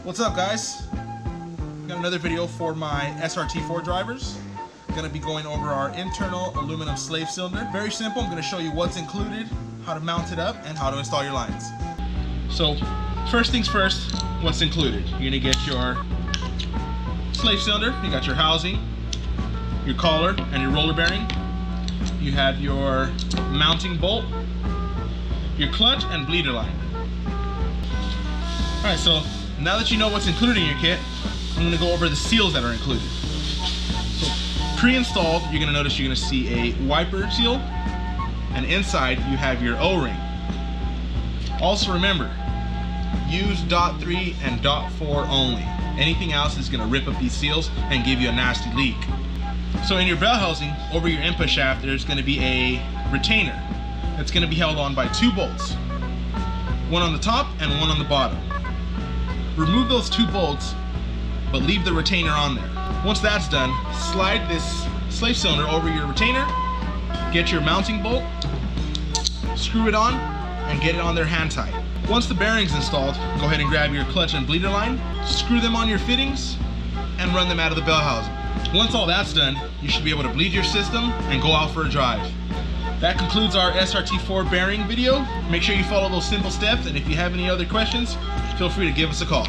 What's up, guys? Got another video for my SRT-4 drivers. Gonna be going over our internal aluminum slave cylinder. Very simple. I'm gonna show you what's included, how to mount it up, and how to install your lines. So first things first, what's included? You're gonna get your slave cylinder. You got your housing, your collar, and your roller bearing. You have your mounting bolt, your clutch, and bleeder line. Alright, so now that you know what's included in your kit, I'm going to go over the seals that are included. So pre-installed, you're going to notice you're going to see a wiper seal, and inside you have your O-ring. Also remember, use .3 and .4 only. Anything else is going to rip up these seals and give you a nasty leak. So in your bell housing, over your input shaft, there's going to be a retainer that's going to be held on by two bolts. One on the top and one on the bottom. Remove those two bolts, but leave the retainer on there. Once that's done, slide this slave cylinder over your retainer, get your mounting bolt, screw it on, and get it on there hand tight. Once the bearing's installed, go ahead and grab your clutch and bleeder line, screw them on your fittings, and run them out of the bell housing. Once all that's done, you should be able to bleed your system and go out for a drive. That concludes our SRT-4 bearing video. Make sure you follow those simple steps, and if you have any other questions, feel free to give us a call.